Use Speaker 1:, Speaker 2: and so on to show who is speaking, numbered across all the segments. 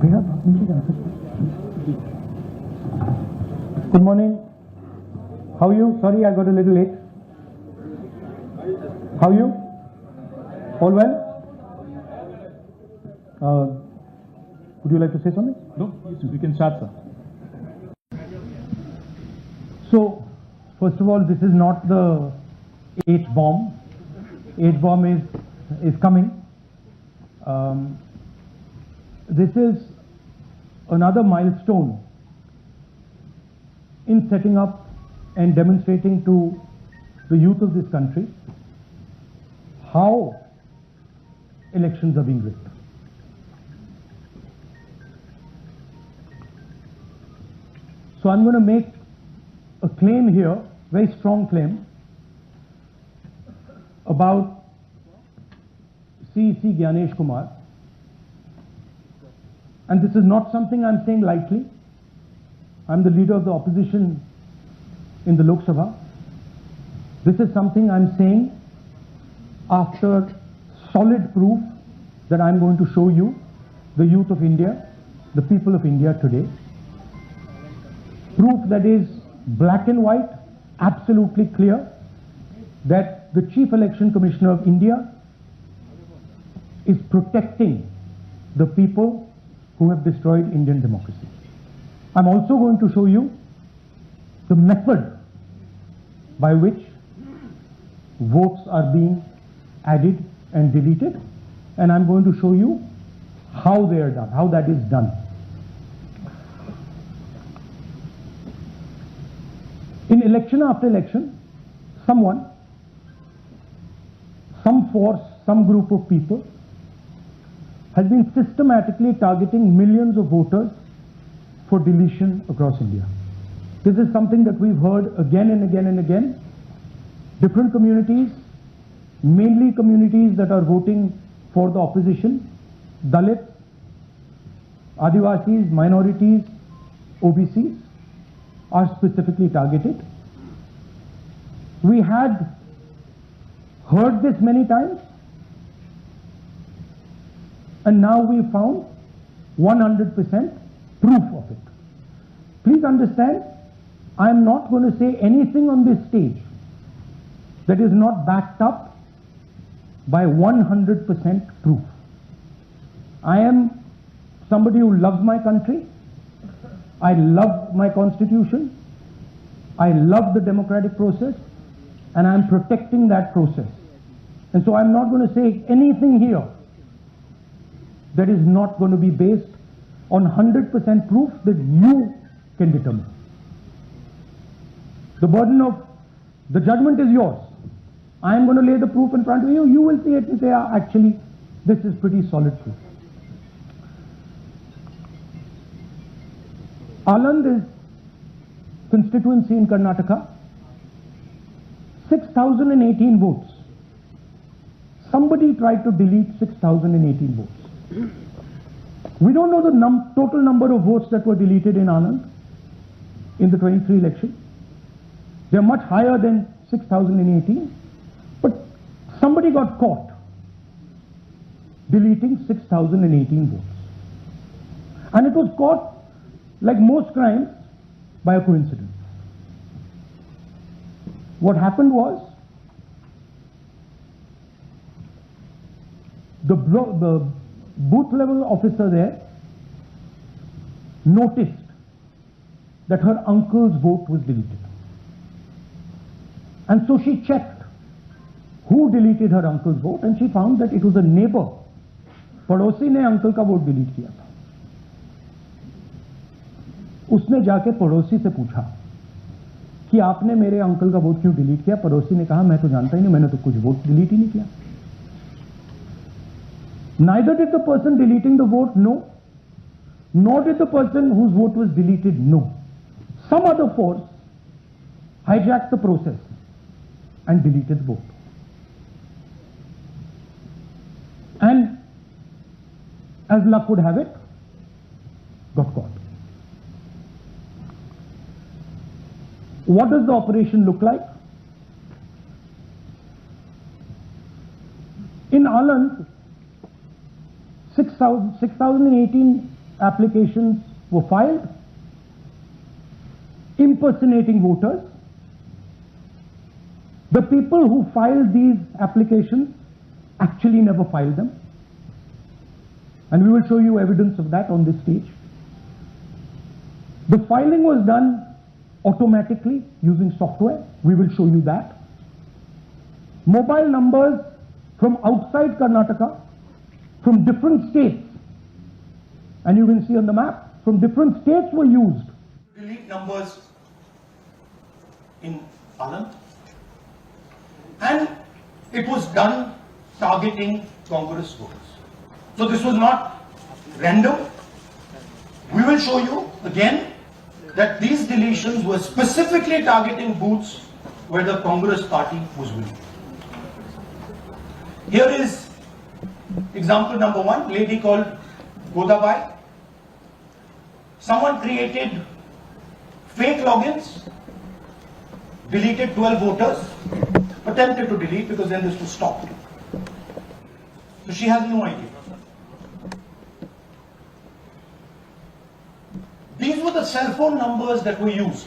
Speaker 1: Good morning. How are you? Sorry, I got a little late. How are you? All well? Would you like to say something?
Speaker 2: No, we can start, sir.
Speaker 1: So, first of all, this is not the H-bomb. H-bomb is coming. This is another milestone in setting up and demonstrating to the youth of this country how elections are being rigged. So I'm going to make a claim here, very strong claim, about CEC Gyanesh Kumar. And this is not something I'm saying lightly. I'm the leader of the opposition in the Lok Sabha. This is something I'm saying after solid proof that I'm going to show you, the youth of India, the people of India today. Proof that is black and white, absolutely clear, that the Chief Election Commissioner of India is protecting the people who have destroyed Indian democracy. I'm also going to show you the method by which votes are being added and deleted, and I'm going to show you how they are done, how that is done. In election after election, someone, some force, some group of people has been systematically targeting millions of voters for deletion across India. This is something that we've heard again and again and again. Different communities, mainly communities that are voting for the opposition, Dalits, Adivasis, minorities, OBCs, are specifically targeted. We had heard this many times, and now we found 100% proof of it. Please understand, I am not going to say anything on this stage that is not backed up by 100% proof. I am somebody who loves my country. I love my constitution. I love the democratic process, and I am protecting that process. And so I'm not going to say anything here that is not going to be based on 100% proof that you can determine. The burden of the judgment is yours. I am going to lay the proof in front of you. You will see it and say, actually, this is pretty solid proof. Aland is constituency in Karnataka, 6,018 votes. Somebody tried to delete 6,018 votes. We don't know the total number of votes that were deleted in Anand in the 23 election. They are much higher than 6,018, but somebody got caught deleting 6,018 votes. And it was caught, like most crimes, by a coincidence. What happened was, the booth level officer there noticed that her uncle's vote was deleted. And so she checked who deleted her uncle's vote, and she found that it was a neighbor. पड़ोसी ने uncle का vote delete किया था. उसने जाके पड़ोसी से पूछा कि आपने मेरे अंकल का वोट क्यों डिलीट किया. पड़ोसी ने कहा, मैं तो जानता ही नहीं, मैंने तो कुछ वोट डिलीट ही नहीं किया. Neither did the person deleting the vote know, nor did the person whose vote was deleted know. Some other force hijacked the process and deleted the vote. And as luck would have it, got caught. What does the operation look like? In Aland, 6,018 applications were filed impersonating voters. The people who filed these applications actually never filed them. And we will show you evidence of that on this stage. The filing was done automatically using software. We will show you that. Mobile numbers from outside Karnataka, from different states, and you can see on the map, from different states were used.
Speaker 3: Delete numbers in Anand, and it was done targeting Congress voters. So this was not random. We will show you again that these deletions were specifically targeting booths where the Congress party was winning. Here is example number one, lady called Godabai. Someone created fake logins, deleted 12 voters, attempted to delete because then this was stopped. So she has no idea. These were the cell phone numbers that were used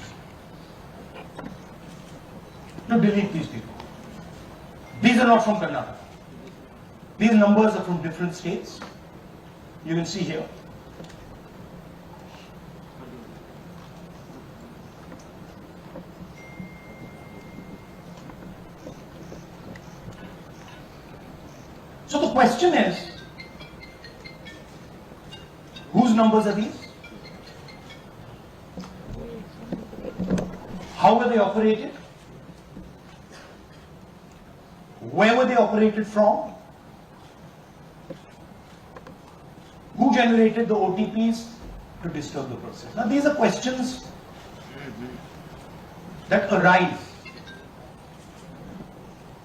Speaker 3: to delete these people. These are not from Karnataka. These numbers are from different states. You can see here. So the question is, whose numbers are these? How were they operated? Where were they operated from? Who generated the OTPs to disturb the process? Now these are questions that arise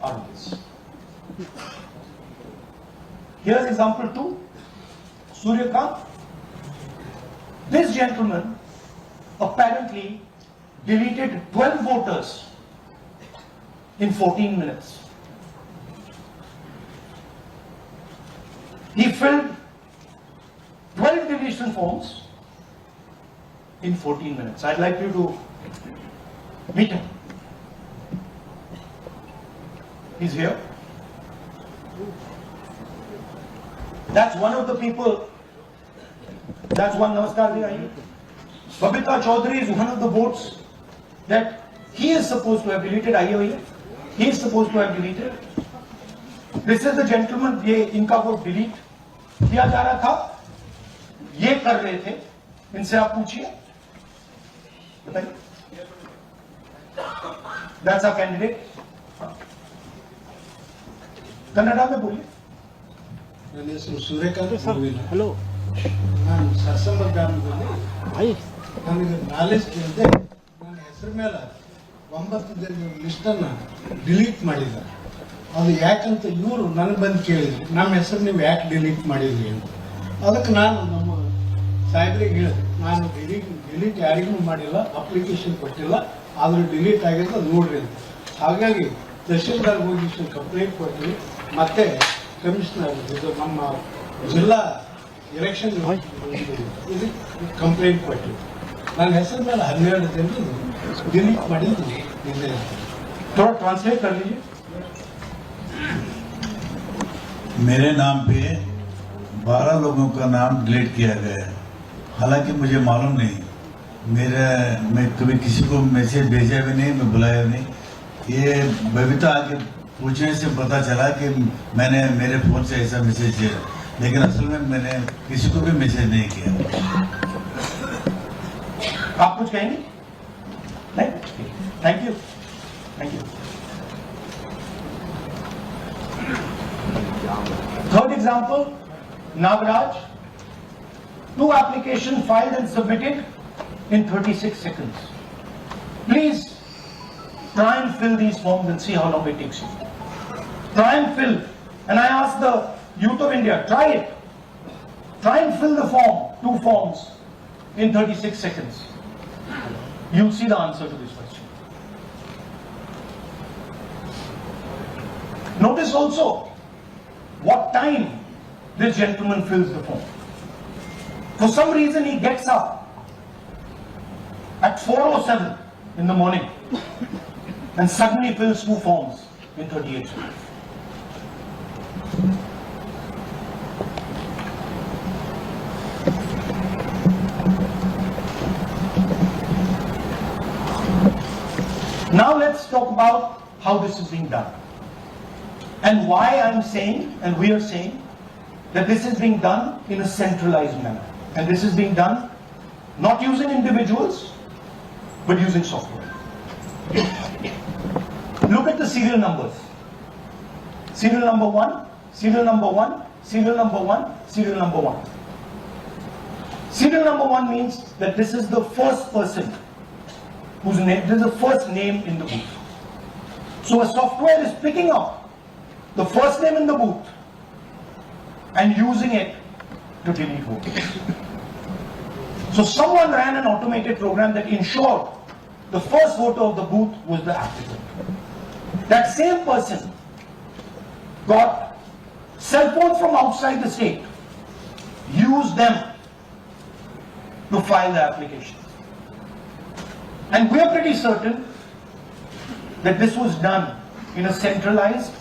Speaker 3: out of this. Here's example 2, Suryakant. This gentleman apparently deleted 12 voters in 14 minutes. He filled 12 deletion forms in 14 minutes. I'd like you to meet him. He's here. That's one of the people. That's one. Namaskar ji. Babita Chaudhary is one of the votes that he is supposed to have deleted. He is supposed to have deleted. This is the gentleman. ये इनका vote delete किया जा रहा था. ये कर रहे थे. इनसे आप पूछिए. बताइए. That's our candidate. कन्नड़ा में बोलिए.
Speaker 4: ನನ್ನ ಹೆಸರು ಸೂರ್ಯಕಾಂತ್. ಹಲೋ, ನಾನು ಸರಸಂಬ ಗ್ರಾಮದಲ್ಲಿ ನನಗೆ ನಾಲೆಜ್ ಇಲ್ಲದೆ ನನ್ನ ಹೆಸರು ಮೇಲೆ 9 ಜನರ ಲಿಸ್ಟನ್ನು ಡಿಲೀಟ್ ಮಾಡಿದ್ದಾರೆ. ಅದು ಯಾಕಂತ ಇವರು ನನಗೆ ಬಂದು ಕೇಳಿದ್ರು, ನಮ್ಮ ಹೆಸರು ನೀವು ಯಾಕೆ ಡಿಲೀಟ್ ಮಾಡಿದ್ರಿ ಅಂತ. ಅದಕ್ಕೆ ನಾನು ನಮ್ಮ ಸಾಹೇಬ್ರಿಗೆ ಹೇಳಿದೆ, ನಾನು ಡಿಲೀಟ್ ಯಾರಿಗೂ ಮಾಡಿಲ್ಲ, ಅಪ್ಲಿಕೇಶನ್ ಕೊಟ್ಟಿಲ್ಲ, ಆದರೂ ಡಿಲೀಟ್ ಆಗಿದೆ ನೋಡ್ರಿ ಅಂತ. ಹಾಗಾಗಿ ತಹಶೀಲ್ದಾರ್ ಹೋಗಿ ಕಂಪ್ಲೇಂಟ್ ಕೊಟ್ಟಿವಿ. ಮತ್ತೆ ಕಮಿಷನರ್ ಇದು ನಮ್ಮ ಜಿಲ್ಲಾ ಎಲೆಕ್ಷನ್ ಇದು ಕಂಪ್ಲೇಂಟ್ ಕೊಟ್ಟಿವಿ. ನನ್ನ ಹೆಸರು ಮೇಲೆ 12 ಜನರು डिलीट ಮಾಡಿದ್ದು ನಿನ್ನೆ.
Speaker 3: थोड़ा ट्रांसलेट कर लीजिए.
Speaker 5: मेरे नाम पे 12 लोगों का नाम डिलीट किया गया है. हालांकि मुझे मालूम नहीं, मैं कभी किसी को मैसेज भेजा भी नहीं, मैं बुलाया भी नहीं. ये बबीता आके पूछने से पता चला कि मैंने मेरे फोन से ऐसा मैसेज किया, लेकिन असल में मैंने किसी को भी मैसेज नहीं किया.
Speaker 3: आप कुछ कहेंगे? नहीं? Thank you. Thank you. Third example, Nagaraj. 2 applications filed and submitted in 36 seconds. Please try and fill these forms and see how long it takes you. Try and fill. And I ask the youth of India, try it. Try and fill the form, 2 forms in 36 seconds. You'll see the answer to this question. Notice also what time this gentleman fills the form. For some reason, he gets up at 4:07 in the morning and suddenly fills 2 forms in 38 seconds. Now let's talk about how this is being done and why I'm saying and we are saying that this is being done in a centralized manner, and this is being done not using individuals but using software. Look at the serial numbers. Serial number 1, serial number 1, serial number 1, serial number 1. Serial number 1 means that this is the first person whose name, this is the first name in the booth. So a software is picking up the first name in the booth and using it to delete votes. So someone ran an automated program that ensured the first voter of the booth was the applicant. That same person got cell phones from outside the state, used them to file the application. And we are pretty certain that this was done in a centralized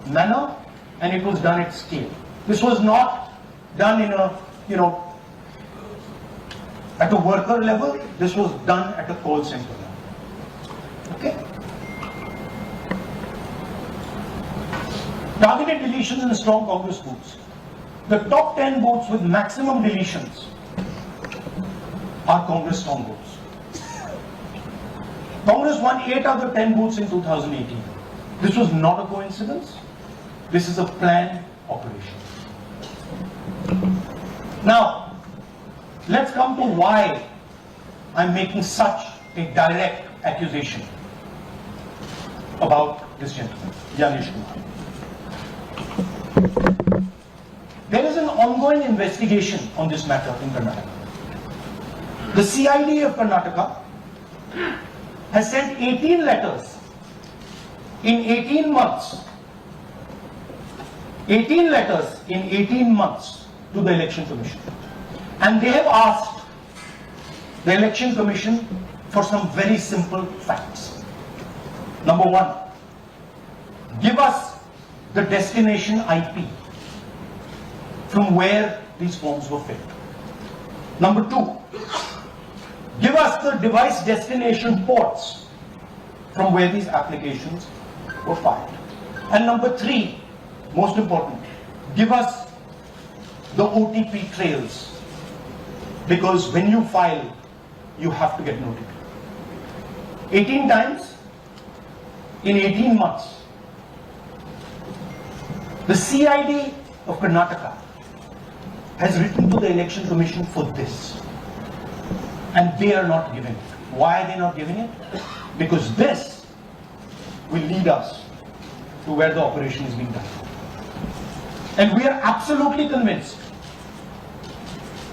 Speaker 3: manner and it was done at scale. This was not done in a, at a worker level. This was done at a call center level. Okay? Targeted deletions in strong Congress booths. The top 10 booths with maximum deletions are Congress strong booths. Congress won 8 out of 10 booths in 2018. This was not a coincidence. This is a planned operation. Now, let's come to why I'm making such a direct accusation about this gentleman, Gyanesh Kumar. There is an ongoing investigation on this matter in Karnataka. The CID of Karnataka has sent 18 letters in 18 months. 18 letters in 18 months to the Election Commission. And they have asked the Election Commission for some very simple facts. Number 1, give us the destination IP from where these forms were filled. Number 2, give us the device destination ports from where these applications were filed. And number 3, most important, give us the OTP trails, because when you file, you have to get notified. 18 times in 18 months. The CID of Karnataka has written to the Election Commission for this, and they are not giving it. Why are they not giving it? Because this will lead us to where the operation is being done. And we are absolutely convinced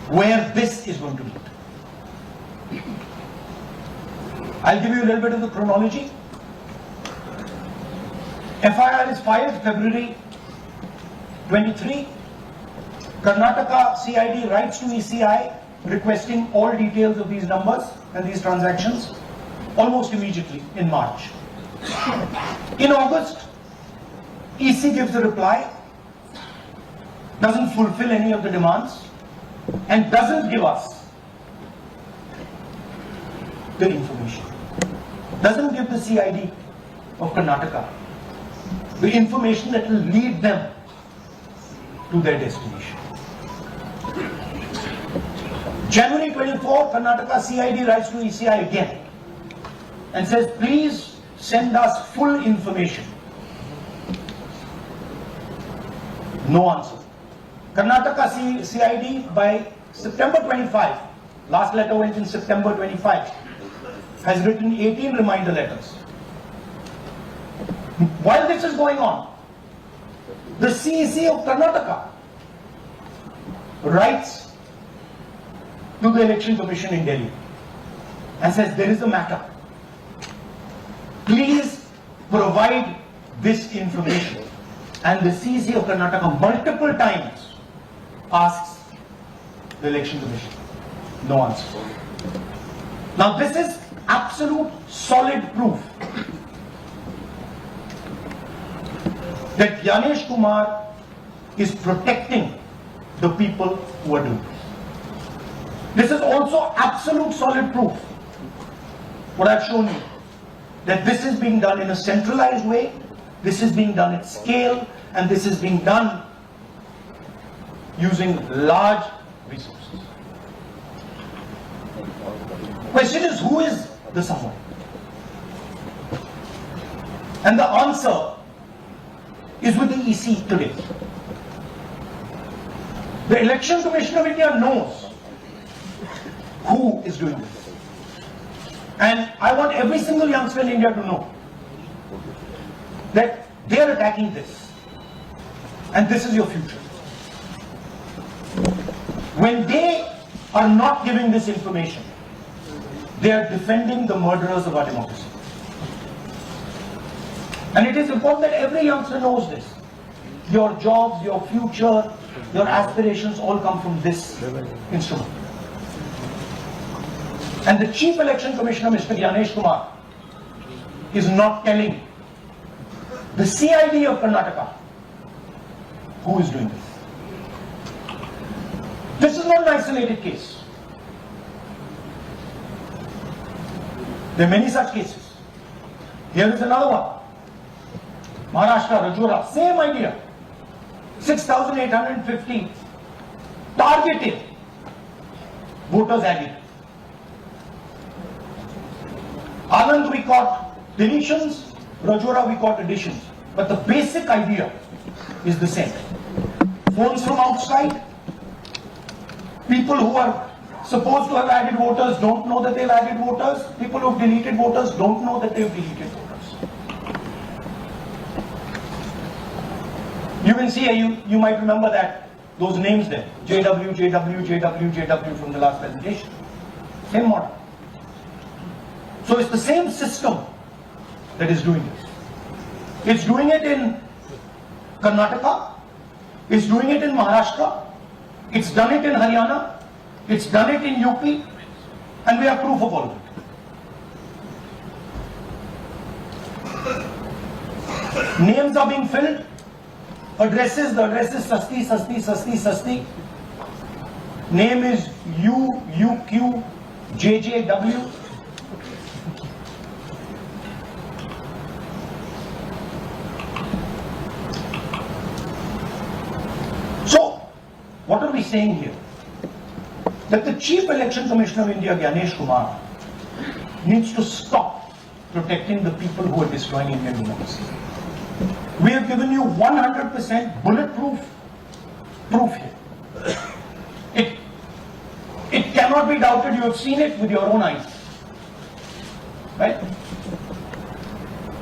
Speaker 3: where this is going to lead. I'll give you a little bit of the chronology. FIR is filed February 23. Karnataka CID writes to ECI requesting all details of these numbers and these transactions almost immediately in March. In August, EC gives a reply, doesn't fulfill any of the demands, and doesn't give us the information. Doesn't give the CID of Karnataka the information that will lead them to their destination. January 24, Karnataka CID writes to ECI again and says, please send us full information. No answer. Karnataka CID by September 25, last letter went in September 25, has written 18 reminder letters. While this is going on, the CEC of Karnataka writes to the Election Commission in Delhi and says, there is a matter. Please provide this information. And the CEC of Karnataka multiple times asks the Election Commission, No answer. Now this is absolute solid proof that Gyanesh Kumar is protecting the people who are doing this. This is also absolute solid proof, what I've shown you, that this is being done in a centralized way, this is being done at scale, and this is being done using large resources. Question is, who is the someone? And the answer is with the EC today. The Election Commission of India knows who is doing this. And I want every single youngster in India to know that they are attacking this. And this is your future. When they are not giving this information, they are defending the murderers of our democracy. And it is important that every youngster knows this. Your jobs, your future, your aspirations all come from this instrument. And the Chief Election Commissioner, Mr. Gyanesh Kumar, is not telling the CID of Karnataka who is doing this. This is not an isolated case. There are many such cases. Here is another one. Maharashtra, Rajora, same idea. 6,850 targeted voters added. Anand we caught deletions, Rajora we caught additions. But the basic idea is the same. Phones from outside, people who are supposed to have added voters don't know that they've added voters, people who have deleted voters don't know that they've deleted voters. You can see, you might remember that, those names there, JW, JW, JW, JW from the last presentation. Same model. So it's the same system that is doing this. It's doing it in Karnataka, it's doing it in Maharashtra, it's done it in Haryana, it's done it in UP, and we have proof of all of it. Names are being filled. Addresses, the address is Sasti, Sasti, Sasti, Sasti. Name is UQ, JJW. So, what are we saying here? That the Chief Election Commissioner of India, Gyanesh Kumar, needs to stop protecting the people who are destroying Indian democracy. We have given you 100% bulletproof proof here. It cannot be doubted. You have seen it with your own eyes. Right?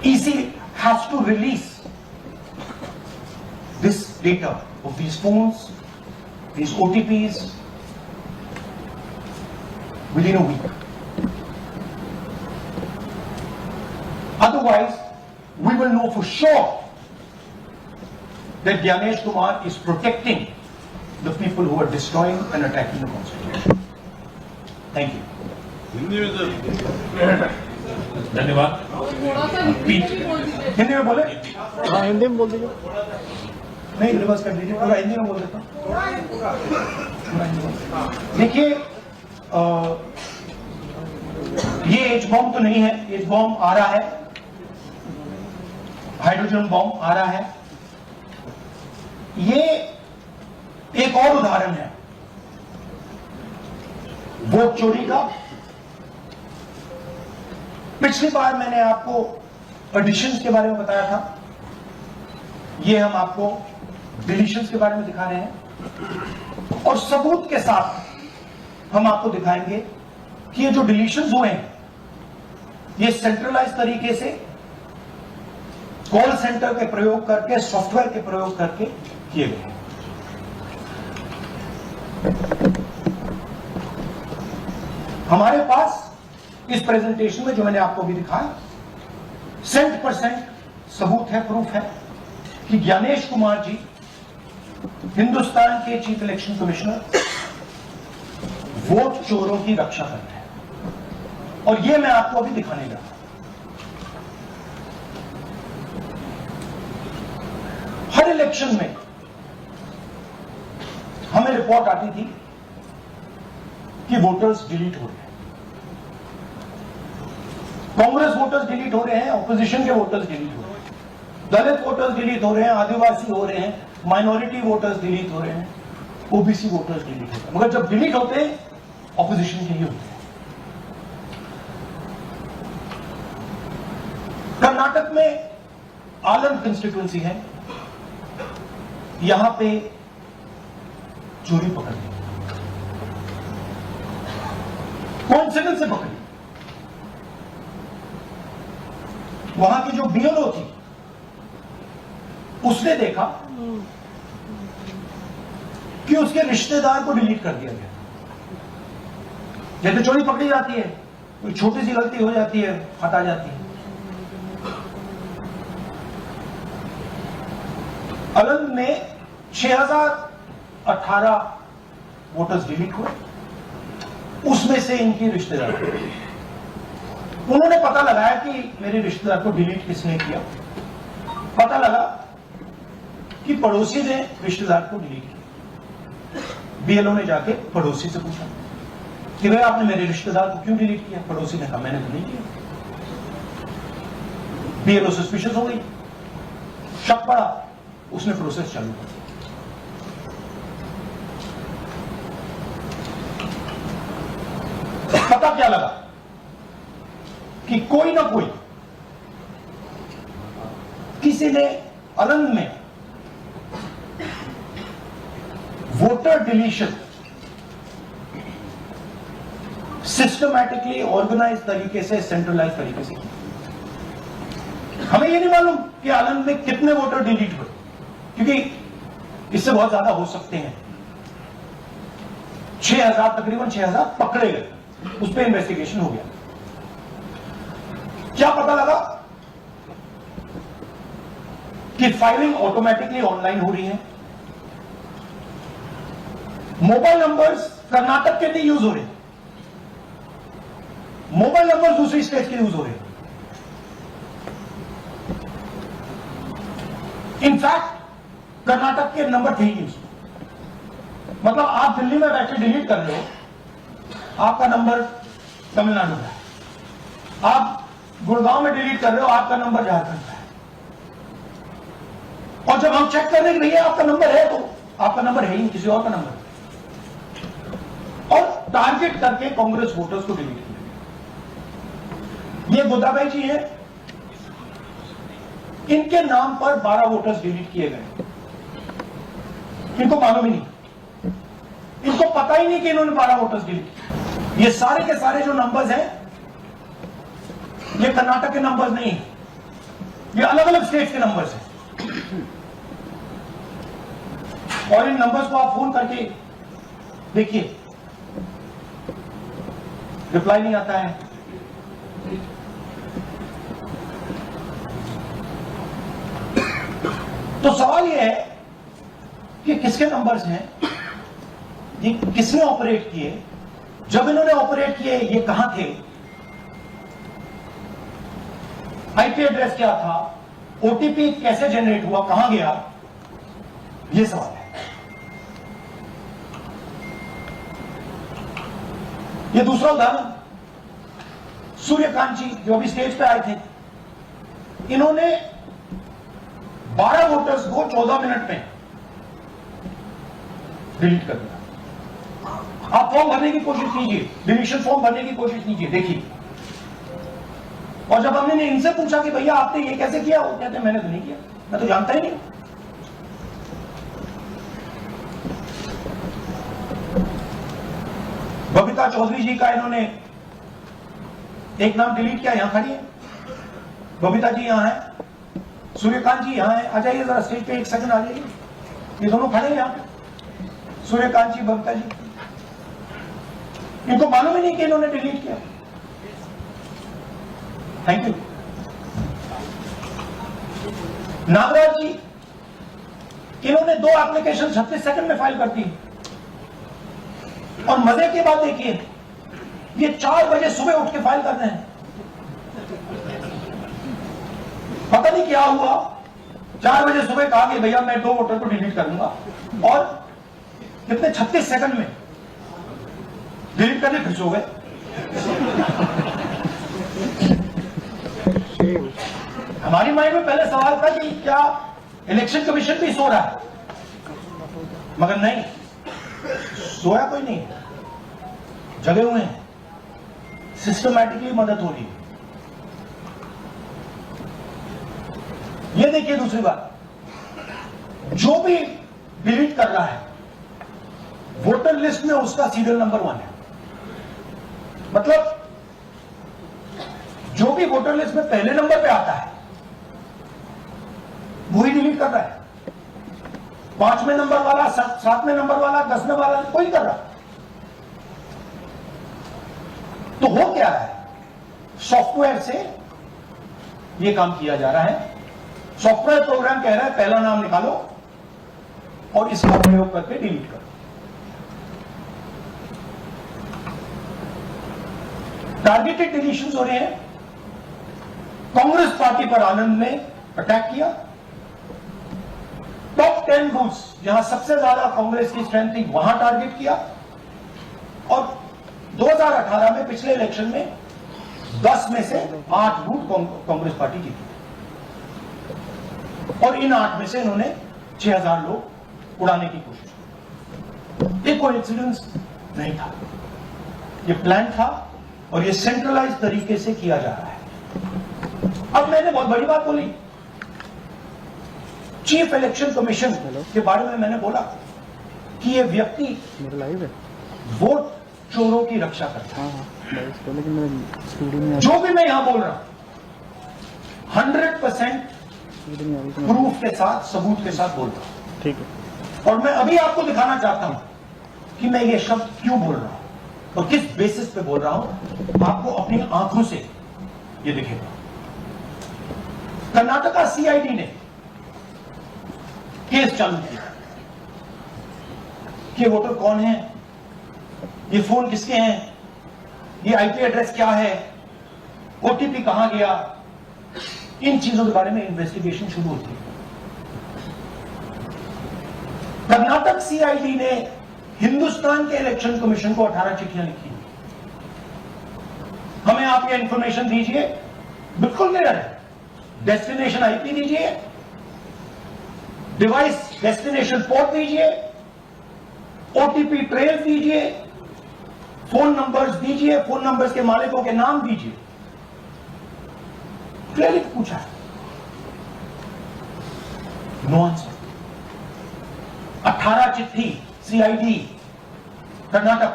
Speaker 3: EC has to release this data of these phones, these OTPs, within a week. Otherwise, we will know for sure that Gyanesh Kumar is protecting the people who are destroying and attacking the Constitution. Thank you.
Speaker 2: धन्यवाद.
Speaker 3: हिंदी में बोले?
Speaker 2: हाँ, हिंदी में बोल दीजिए.
Speaker 3: नहीं, reverse कर दीजिए. पूरा हिंदी में बोल देता हूँ. देखिए, ये एच बॉम्ब तो नहीं है. एच बॉम्ब आ रहा है, हाइड्रोजन बॉम्ब आ रहा है. ये एक और उदाहरण है वोट चोरी का. पिछली बार मैंने आपको एडिशंस के बारे में बताया था. ये हम आपको डिलीशंस के बारे में दिखा रहे हैं, और सबूत के साथ हम आपको दिखाएंगे कि ये जो डिलीशंस हुए हैं, ये सेंट्रलाइज तरीके से कॉल सेंटर के प्रयोग करके, सॉफ्टवेयर के प्रयोग करके किए गए. हमारे पास इस प्रेजेंटेशन में जो मैंने आपको भी दिखाया 100% सबूत है, प्रूफ है कि ज्ञानेश कुमार जी हिंदुस्तान के चीफ इलेक्शन कमिश्नर वोट चोरों की रक्षा करते हैं, और ये मैं आपको अभी दिखाने जा रहा हूं। हर इलेक्शन में हमें रिपोर्ट आती थी कि वोटर्स डिलीट हो रहे हैं, कांग्रेस वोटर्स डिलीट हो रहे हैं, ऑपोजिशन के वोटर्स डिलीट हो रहे हैं, दलित वोटर्स डिलीट हो रहे हैं, आदिवासी हो रहे हैं, माइनॉरिटी वोटर्स डिलीट हो रहे हैं, ओबीसी वोटर्स डिलीट होते हैं। मगर जब डिलीट होते हैं ऑपोजिशन के ही होते हैं। कर्नाटक में आलम कंस्टिट्यूएंसी है, यहां पे चोरी पकड़ ली, कोइंसिडेंस से पकड़ी। वहां की जो बीएलओ थी उसने देखा कि उसके रिश्तेदार को डिलीट कर दिया गया। जैसे चोरी पकड़ी जाती है, कोई छोटी सी गलती हो जाती है, हटा जाती है। अलंग में 6018 वोटर्स डिलीट हुए, उसमें से इनकी रिश्तेदार, उन्होंने पता लगाया कि मेरे रिश्तेदार को डिलीट किसने किया। पता लगा कि पड़ोसी ने रिश्तेदार को डिलीट किया। बीएलओ ने जाके पड़ोसी से पूछा कि भाई आपने मेरे रिश्तेदार को क्यों डिलीट किया? पड़ोसी ने कहा मैंने तो नहीं किया। बीएलओ सस्पिशियस हो गई, शक पड़ा, उसने प्रोसेस चालू कर दिया। पता क्या लगा कि कोई ना कोई, किसी ने अलंग में वोटर डिलीशन सिस्टमैटिकली ऑर्गेनाइज तरीके से, सेंट्रलाइज तरीके से किया। हमें यह नहीं मालूम कि अलंग में कितने वोटर डिलीट हुए, क्योंकि इससे बहुत ज्यादा हो सकते हैं। 6000, तकरीबन 6000 पकड़े गए, उस पर इन्वेस्टिगेशन हो गया। क्या पता लगा कि फाइलिंग ऑटोमेटिकली ऑनलाइन हो रही है। मोबाइल नंबर्स कर्नाटक के नहीं यूज हो रहे, मोबाइल नंबर दूसरी स्टेट के यूज हो रहे हैं। इनफैक्ट कर्नाटक के नंबर थे यूज, मतलब आप दिल्ली में बैठे डिलीट कर रहे हो, आपका नंबर तमिलनाडु का है। आप गुड़गांव में डिलीट कर रहे हो, आपका नंबर झारखंड का है। और जब हम चेक कर रहे हैं कि भैया आपका नंबर है, तो आपका नंबर है ही, किसी और का नंबर है। और टारगेट करके कांग्रेस वोटर्स को डिलीट किया। ये गोदाबाई जी हैं, इनके नाम पर 12 वोटर्स डिलीट किए गए। इनको मालूम ही नहीं, इनको पता ही नहीं कि इन्होंने 12 वोटर्स डिलीट किए। ये सारे के सारे जो नंबर्स हैं, ये कर्नाटक के नंबर्स नहीं है, ये अलग अलग स्टेट्स के नंबर्स हैं। और इन नंबर्स को आप फोन करके देखिए, रिप्लाई नहीं आता है। तो सवाल यह है कि किसके नंबर्स हैं, ये किसने ऑपरेट किए, जब इन्होंने ऑपरेट किए ये कहां थे, आईपी एड्रेस क्या था, ओटीपी कैसे जनरेट हुआ, कहां गया, ये सवाल है। ये दूसरा उदाहरण, सूर्यकांत जी जो अभी स्टेज पे आए थे, इन्होंने 12 वोटर्स को 14 मिनट में डिलीट कर दिया। आप फॉर्म भरने की कोशिश कीजिए, डिलीशन फॉर्म भरने की कोशिश कीजिए, देखिए। और जब हमने इनसे पूछा कि भैया आपने ये कैसे किया, वो कहते हैं मैंने तो नहीं किया, मैं तो जानता ही नहीं। बबीता चौधरी जी का इन्होंने एक नाम डिलीट किया, यहां खड़ी है बबीता जी, यहां है, सूर्यकांत जी यहां है। आ जाइए जरा स्टेज पे, एक सेकंड आ जाइए, ये दोनों खड़े हैं यहां पे, सूर्यकांत जी, बबीता जी। इनको मालूम ही नहीं कि इन्होंने डिलीट किया। Thank you. नागराज जी, इन्होंने 2 एप्लीकेशन 36 सेकंड में फाइल करती है। और मजे की बात देखिए, ये 4 बजे सुबह उठ के फाइल कर रहे हैं। पता नहीं क्या हुआ, 4 बजे सुबह कहा कि भैया मैं 2 वोटर को डिलीट करूंगा, और कितने 36 सेकंड में डिलीट करने फिर सो गए। हमारी माइंड में पहले सवाल था कि क्या इलेक्शन कमीशन भी सो रहा है, मगर नहीं, सोया कोई नहीं, जगे हुए हैं, सिस्टमैटिकली मदद हो रही है। ये देखिए दूसरी बात, जो भी डिलीट कर रहा है वोटर लिस्ट में उसका सीरियल नंबर 1 है। मतलब जो भी वोटर लिस्ट में पहले नंबर पे आता है वही डिलीट कर रहा है। 5वें नंबर वाला, 7वें नंबर वाला, 10वें वाला कोई नहीं कर रहा। तो हो क्या रहा है, सॉफ्टवेयर से यह काम किया जा रहा है। सॉफ्टवेयर प्रोग्राम कह रहा है पहला नाम निकालो और इसका प्रयोग करके डिलीट करो। टारगेटेड डिलीशंस हो रहे हैं। कांग्रेस पार्टी पर आनंद ने अटैक किया। टॉप 10 बूथ्स जहां सबसे ज्यादा कांग्रेस की स्ट्रेंथ थी वहां टारगेट किया, और 2018 में पिछले इलेक्शन में 10 में से 8 बूथ कांग्रेस पार्टी की थी, और इन 8 में से इन्होंने 6000 लोग उड़ाने की कोशिश की। ये कोइंसिडेंस नहीं था, ये प्लान था, और ये सेंट्रलाइज तरीके से किया जा रहा है। अब मैंने बहुत बड़ी बात बोली, चीफ इलेक्शन कमीशन के बारे में मैंने बोला कि ये व्यक्ति वोट चोरों की रक्षा करता है। जो भी मैं यहां बोल रहा हूं 100% प्रूफ के साथ, सबूत के साथ बोल रहा हूं।
Speaker 2: ठीक है।
Speaker 3: और मैं अभी आपको दिखाना चाहता हूं कि मैं ये शब्द क्यों बोल रहा हूं और किस बेसिस पे बोल रहा हूं। आपको अपनी आंखों से ये दिखेगा। कर्नाटका सीआईडी ने केस चालू किया कि वोटर कौन है, ये फोन किसके हैं, ये आईपी एड्रेस क्या है, ओटीपी कहां गया, इन चीजों के बारे में इन्वेस्टिगेशन शुरू होती है। कर्नाटक सीआईडी ने हिंदुस्तान के इलेक्शन कमीशन को 18 चिट्ठियां लिखी। हमें आप ये इंफॉर्मेशन दीजिए, बिल्कुल क्लियर है, डेस्टिनेशन आईपी दीजिए, डिवाइस डेस्टिनेशन पोर्ट दीजिए, ओटीपी ट्रेल दीजिए, फोन नंबर्स दीजिए, फोन नंबर्स के मालिकों के नाम दीजिए। क्लियरली पूछा है, नो आंसर। 18 चिट्ठी CID Karnataka,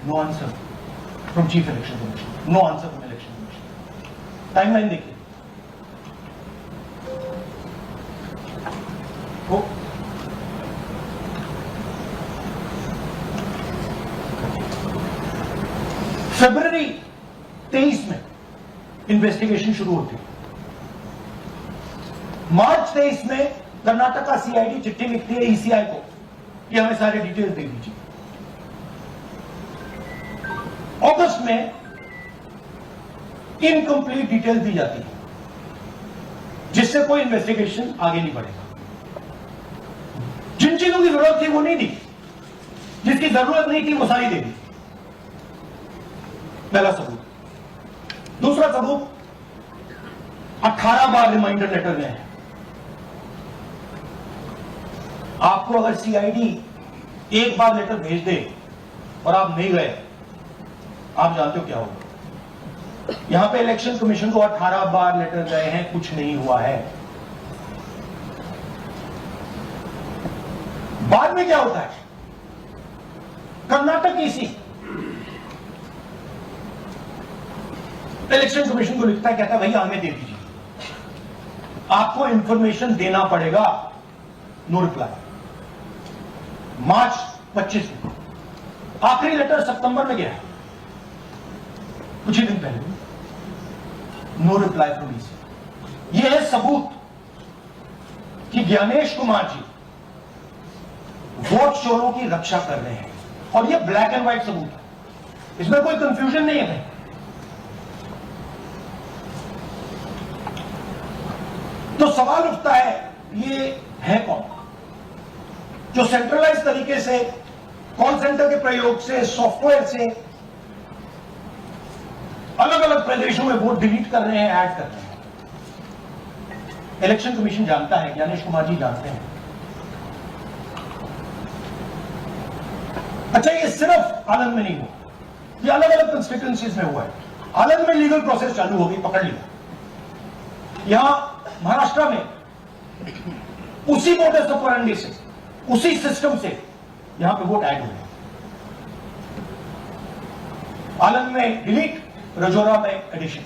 Speaker 3: no answer from chief election commission, no answer from election commission. Timeline देखिए, फरवरी 23 में इन्वेस्टिगेशन शुरू होती है। मार्च 23 में कर्नाटका सीआईडी चिट्ठी लिखती है ईसीआई को कि हमें सारे डिटेल्स दे दीजिए। अगस्त में इनकंप्लीट डिटेल दी जाती है, जिससे कोई इन्वेस्टिगेशन आगे नहीं बढ़ेगा। जिन चीजों की जरूरत थी वो नहीं दी, जिसकी जरूरत नहीं थी वो सारी दे दी। पहला सबूत। दूसरा सबूत, 18 बार रिमाइंडर लेटर गए हैं। आपको अगर सीआईडी एक बार लेटर भेज दे और आप नहीं गए, आप जानते हो क्या होगा। यहां पे इलेक्शन कमीशन को 18 बार लेटर गए हैं, कुछ नहीं हुआ है। बाद में क्या होता है, कर्नाटक ईसी इलेक्शन कमीशन को लिखता है, कहता है भैया हमें दे दीजिए, आपको इंफॉर्मेशन देना पड़ेगा। No reply. मार्च 25 में आखिरी लेटर सितंबर में गया, कुछ ही दिन पहले। No reply from EC. यह है सबूत कि ज्ञानेश कुमार जी वोट चोरों की रक्षा कर रहे हैं, और ये ब्लैक एंड व्हाइट सबूत है, इसमें कोई कंफ्यूजन नहीं है। तो सवाल उठता है, ये है कौन जो सेंट्रलाइज तरीके से कॉल सेंटर के प्रयोग से, सॉफ्टवेयर से अलग अलग प्रदेशों में वोट डिलीट कर रहे हैं, ऐड कर रहे हैं? इलेक्शन कमीशन जानता है, ज्ञानेश कुमार जी जानते हैं। अच्छा, ये सिर्फ आनंद में नहीं हुआ, ये अलग अलग कंस्टिट्यूएंसीज में हुआ है। आनंद में लीगल प्रोसेस चालू हो गई, पकड़ लिया। यहां महाराष्ट्र में उसी मोडस ऑपरेंडी से, उसी सिस्टम से यहां पे वोट ऐड हुए। आनंद में डिलीट, रजौरा में एडिशन,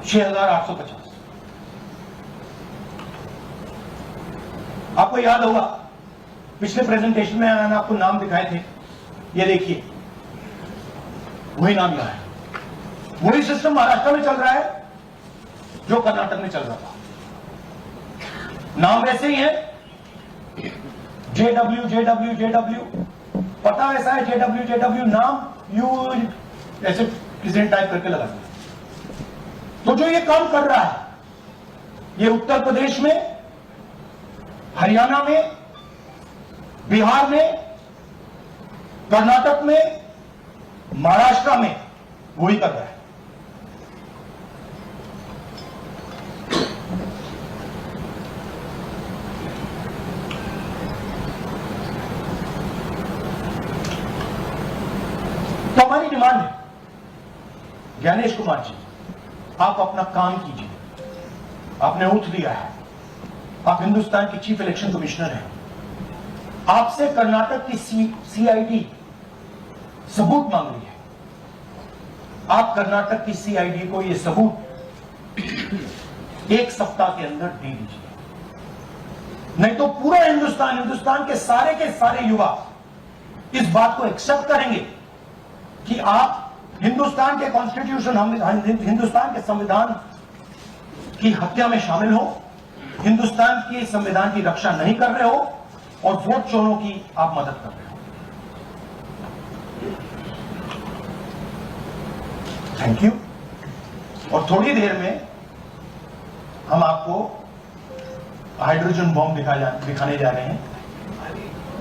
Speaker 3: 6850। आपको याद होगा पिछले प्रेजेंटेशन में मैंने आपको नाम दिखाए थे, ये देखिए वही नाम यहां है। वही सिस्टम महाराष्ट्र में चल रहा है जो कर्नाटक में चल रहा था। नाम वैसे ही है, JW, पता वैसा है, JW, नाम यू ऐसे किसी ने टाइप करके लगा दिया। तो जो ये काम कर रहा है, ये उत्तर प्रदेश में, हरियाणा में, बिहार में, कर्नाटक में, महाराष्ट्र में वही कर रहा है। तो हमारी डिमांड है, ज्ञानेश कुमार जी, आप अपना काम कीजिए। आपने उठ दिया है, आप हिंदुस्तान के चीफ इलेक्शन कमिश्नर हैं। आपसे कर्नाटक की CID सबूत मांग रही है। आप कर्नाटक की CID को यह सबूत 1 सप्ताह के अंदर दे दीजिए, नहीं तो पूरा हिंदुस्तान के सारे युवा इस बात को एक्सेप्ट करेंगे कि आप हिंदुस्तान के कॉन्स्टिट्यूशन, हिंदुस्तान के संविधान की हत्या में शामिल हो, हिंदुस्तान के संविधान की रक्षा नहीं कर रहे हो, और वोट चोरों की आप मदद कर रहे हो। Thank you. और थोड़ी देर में हम आपको हाइड्रोजन बॉम्ब दिखाने जा रहे हैं।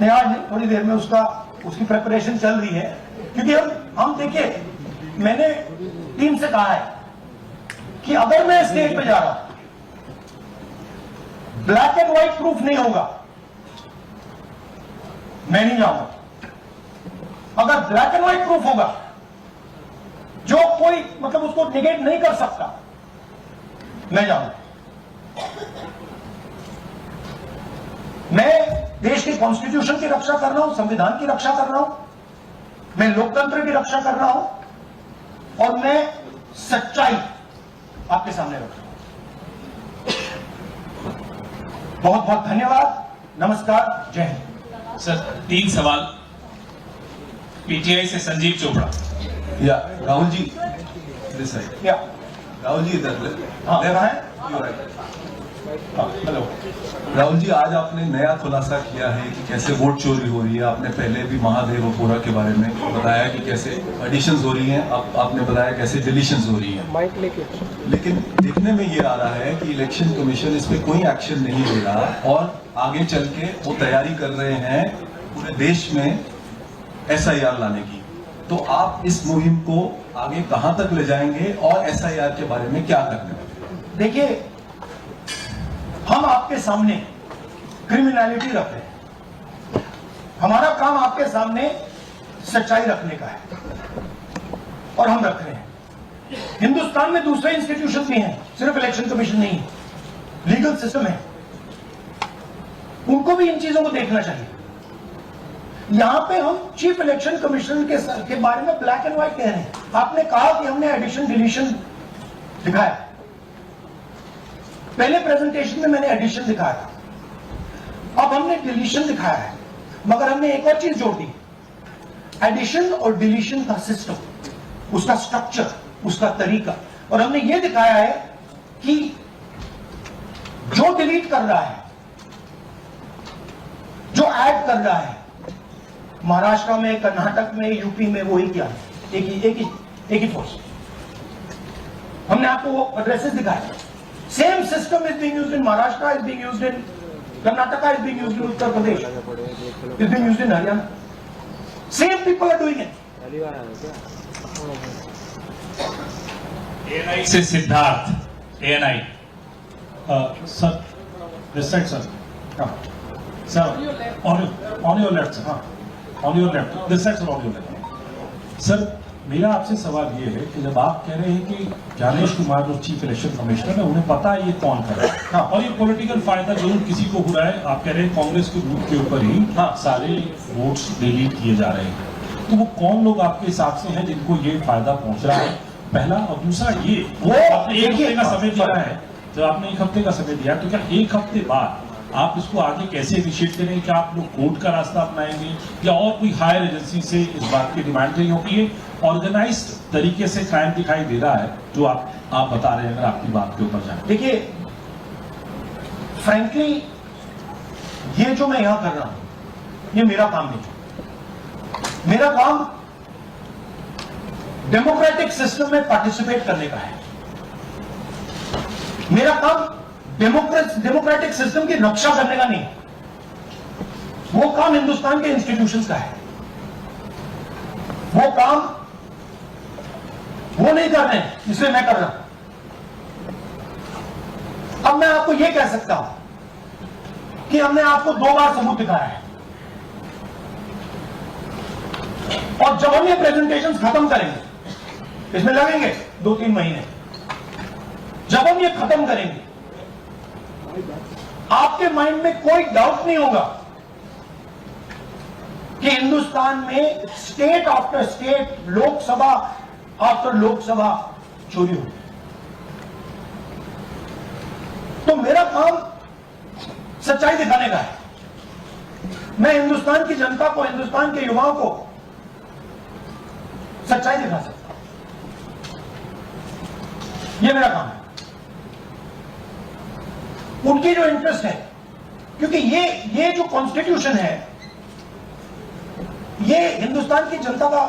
Speaker 3: नहीं, आज नहीं, थोड़ी देर में उसकी प्रिपरेशन चल रही है, क्योंकि हम देखिए, मैंने टीम से कहा है कि अगर मैं स्टेज पे जा रहा हूं, ब्लैक एंड व्हाइट प्रूफ नहीं होगा, मैं नहीं जाऊंगा। अगर ब्लैक एंड व्हाइट प्रूफ होगा, जो कोई मतलब उसको निगेट नहीं कर सकता, मैं जाऊंगा। मैं देश के कॉन्स्टिट्यूशन की रक्षा कर रहा हूं, संविधान की रक्षा कर रहा हूं, मैं लोकतंत्र की रक्षा कर रहा हूं, और मैं सच्चाई आपके सामने रख रहा हूं। बहुत बहुत धन्यवाद, नमस्कार, जय हिंद।
Speaker 2: सर, 3 सवाल। PTI से संजीव चोपड़ा।
Speaker 6: या राहुल जी, दिस साइड।
Speaker 3: या
Speaker 6: राहुल जी इधर।
Speaker 3: हाँ, कहाँ है?
Speaker 6: हेलो राहुल जी, आज आपने नया खुलासा किया है कि कैसे वोट चोरी हो रही है। आपने पहले भी महादेवपुरा के बारे में बताया कि कैसे एडिशंस हो रही हैं, अब आपने बताया कैसे डिलीशंस हो रही हैं। लेकिन देखने में ये आ रहा है कि इलेक्शन कमीशन इस पे कोई एक्शन नहीं ले रहा, और आगे चल के वो तैयारी कर रहे हैं पूरे देश में SIR लाने की। तो आप इस मुहिम को आगे कहां तक ले जाएंगे, और SIR के बारे में क्या करने वाले?
Speaker 3: देखिए, हम आपके सामने क्रिमिनलिटी रख रहे हैं, हमारा काम आपके सामने सच्चाई रखने का है, और हम रख रहे हैं। हिंदुस्तान में दूसरे इंस्टीट्यूशन भी हैं, सिर्फ इलेक्शन कमीशन नहीं है, लीगल सिस्टम है, उनको भी इन चीजों को देखना चाहिए। यहां पे हम चीफ इलेक्शन कमिश्नर के बारे में ब्लैक एंड व्हाइट कह रहे हैं। आपने कहा कि हमने एडिशन डिलीशन दिखाया, पहले प्रेजेंटेशन में मैंने एडिशन दिखाया था, अब हमने डिलीशन दिखाया है, मगर हमने एक और चीज जोड़ दी, एडिशन और डिलीशन का सिस्टम, उसका स्ट्रक्चर, उसका तरीका, और हमने ये दिखाया है कि जो डिलीट कर रहा है ऐड कर रहा है। महाराष्ट्र में, कर्नाटक में, यूपी में वही किया, एक ही फोर्स। हमने आपको वो एड्रेसेस दिखाए। Same system is being used in Maharashtra, is being used in Karnataka, is being used in Uttar Pradesh, is being used in Haryana. Same people are doing it.
Speaker 2: ANI से Siddharth, ANI।
Speaker 7: Sir, this side, sir. Sir, on your left, sir. On your left. This side, sir, on your left. Sir, मेरा आपसे सवाल ये है कि जब आप कह रहे हैं कि ज्ञानेश कुमार जो चीफ इलेक्शन कमिश्नर है उन्हें पता है ये कौन कर रहा है और ये पॉलिटिकल फायदा जरूर किसी को हो रहा है, आप कह रहे हैं कांग्रेस के बूथ के ऊपर ही सारे वोट्स डिलीट किए जा रहे हैं, तो वो कौन लोग आपके हिसाब से हैं जिनको ये फायदा पहुंच रहा है, पहला। और दूसरा ये वो आपने एक हफ्ते का समय दिया है, जब आपने एक हफ्ते का समय दिया तो क्या एक हफ्ते बाद आप इसको आगे कैसे इनिशिएट करेंगे? क्या आप लोग कोर्ट का रास्ता अपनाएंगे या और कोई हायर एजेंसी से इस बात की डिमांड करेंगे? क्योंकि ये ऑर्गेनाइज्ड तरीके से क्राइम दिखाई दे रहा है जो आप बता रहे हैं, अगर आपकी बात के ऊपर जाए।
Speaker 3: देखिए, फ्रैंकली ये जो मैं यहां कर रहा हूं ये मेरा काम नहीं। मेरा काम डेमोक्रेटिक सिस्टम में पार्टिसिपेट करने का है। मेरा काम डेमोक्रेटिक सिस्टम की रक्षा करने का नहीं है। वो काम हिंदुस्तान के इंस्टीट्यूशंस का है। वो काम वो नहीं कर रहे हैं, इसलिए मैं कर रहा हूं। अब मैं आपको यह कह सकता हूं कि हमने आपको 2 बार सबूत दिखाया है और जब हम ये प्रेजेंटेशन खत्म करेंगे, इसमें लगेंगे 2-3 महीने, जब हम ये खत्म करेंगे आपके माइंड में कोई डाउट नहीं होगा कि हिंदुस्तान में state after state, Lok Sabha after Lok Sabha चोरी हुई। तो मेरा काम सच्चाई दिखाने का है। मैं हिंदुस्तान की जनता को, हिंदुस्तान के युवाओं को सच्चाई दिखा सकता हूं। यह मेरा काम है। उनकी जो इंटरेस्ट है, क्योंकि ये जो कॉन्स्टिट्यूशन है ये हिंदुस्तान की जनता का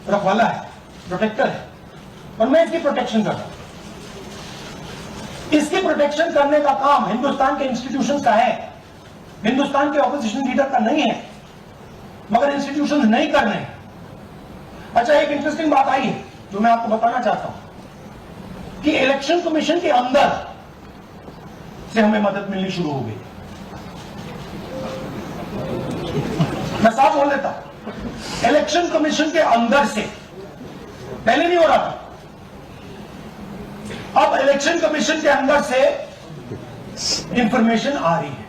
Speaker 3: रखवाला है, प्रोटेक्टर है, और मैं इसकी प्रोटेक्शन कर रहा हूं। इसकी प्रोटेक्शन करने का काम हिंदुस्तान के इंस्टीट्यूशन का है, हिंदुस्तान के ऑपोजिशन लीडर का नहीं है, मगर इंस्टीट्यूशन नहीं कर रहे हैं। अच्छा, एक इंटरेस्टिंग बात आई है जो मैं आपको बताना चाहता हूं कि इलेक्शन कमीशन के अंदर से हमें मदद मिलनी शुरू हो गई। मैं साफ बोल देता हूं, इलेक्शन कमीशन के अंदर से, पहले नहीं हो रहा था, अब इलेक्शन कमीशन के अंदर से इंफॉर्मेशन आ रही है।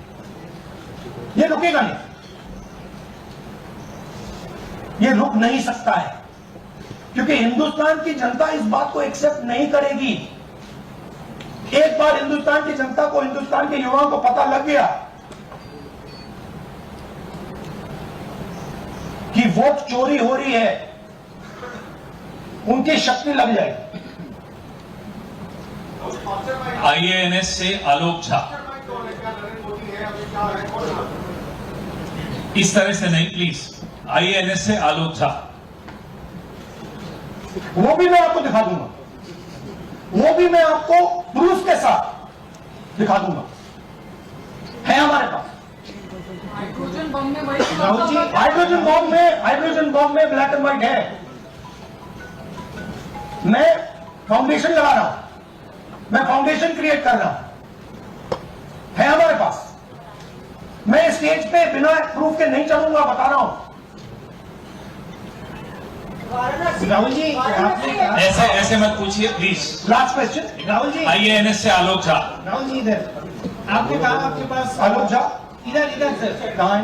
Speaker 3: ये रुकेगा नहीं, ये रुक नहीं सकता है, क्योंकि हिंदुस्तान की जनता इस बात को एक्सेप्ट नहीं करेगी। एक बार हिंदुस्तान की जनता को, हिंदुस्तान के युवाओं को पता लग गया कि वोट चोरी हो रही है, उनकी शक्ति लग जाएगी।
Speaker 2: IANS से आलोक झा। इस तरह से नहीं प्लीज। IANS से आलोक झा।
Speaker 3: वो भी मैं आपको दिखा दूंगा, वो भी मैं आपको प्रूफ के साथ दिखा दूंगा, है हमारे पास। राहुल जी, हाइड्रोजन बॉम्ब में ब्लैक एंड व्हाइट है। मैं फाउंडेशन लगा रहा हूं, मैं फाउंडेशन क्रिएट कर रहा हूं, है हमारे पास। मैं स्टेज पे बिना प्रूफ के नहीं चलूंगा, बता रहा हूं। राहुल जी,
Speaker 2: ऐसे मत पूछिए please.
Speaker 3: Last question. Rahul ji,
Speaker 2: IANS से आलोक झा।
Speaker 3: राहुल जी इधर। आपने कहा आपके पास, आलोक झा इधर सर, कहाँ है?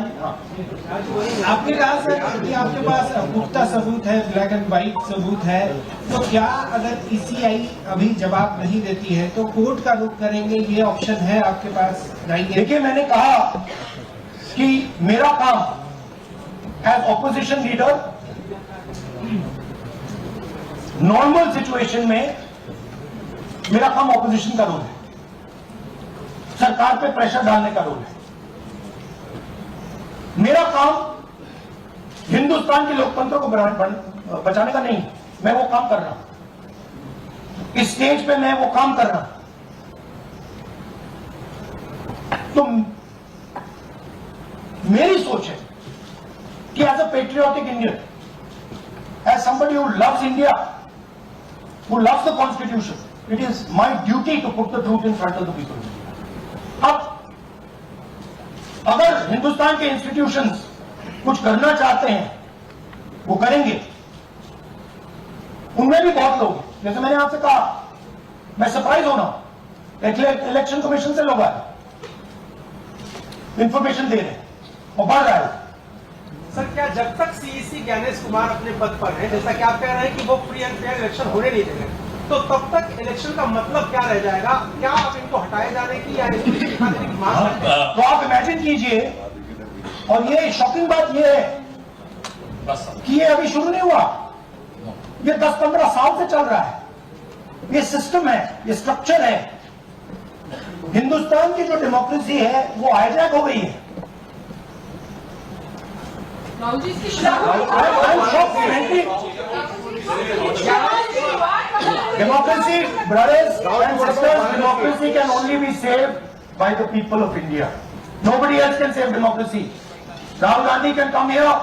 Speaker 3: आपने कहा सर कि आपके पास पुख्ता सबूत है, ब्लैक एंड व्हाइट सबूत है, तो क्या अगर ECI अभी जवाब नहीं देती है तो कोर्ट का रुख करेंगे, ये ऑप्शन है आपके पास? देखिए, मैंने कहा कि मेरा काम as opposition leader normal situation में मेरा काम ऑपोजिशन का रोल है, सरकार पे प्रेशर डालने का रोल है। मेरा काम हिंदुस्तान के लोकतंत्र को बचाने का नहीं, मैं वो काम कर रहा हूं। इस स्टेज पे मैं वो काम कर रहा हूं। तो मेरी सोच है कि as a patriotic Indian, as somebody who loves India, who loves the constitution, it is my duty to put the truth in front of the people. अब अगर हिंदुस्तान के इंस्टीट्यूशंस कुछ करना चाहते हैं, वो करेंगे। उनमें भी बहुत लोग, जैसे मैंने आपसे कहा, मैं सरप्राइज हो रहा हूं, इलेक्शन कमीशन से लोग आए, इंफॉर्मेशन दे रहे हैं और बढ़ रहा है।
Speaker 8: सर, क्या जब तक सीईसी ज्ञानेश कुमार अपने पद पर है, जैसा कि आप कह रहे हैं कि वो फ्री एंड फेयर इलेक्शन होने नहीं देंगे, तो तब तक इलेक्शन का मतलब क्या रह जाएगा? क्या आप इनको हटाए जाने की या इनको इस्तीफा देने की मांग करते हैं?
Speaker 3: तो आप इमेजिन कीजिए, और ये शॉकिंग बात ये है कि ये अभी शुरू नहीं हुआ, ये 10-15 साल से चल रहा है। ये सिस्टम है, ये स्ट्रक्चर है। हिंदुस्तान की जो डेमोक्रेसी है वो हाईजैक हो गई है।
Speaker 9: राहुल जी, इसकी
Speaker 3: Democracy, brothers and sisters, democracy can only be saved by the people of India. Nobody else can save democracy. Rahul Gandhi can come here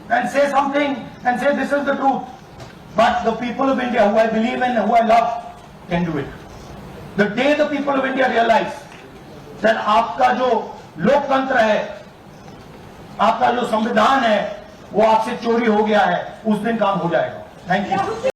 Speaker 3: and say something and say this is the truth. But the people of India, who I believe in, who I love, can do it. The day the people of India realize that आपका जो लोकतंत्र है, आपका जो संविधान है, वो आपसे चोरी हो गया है, उस दिन काम हो जाएगा। Thank you.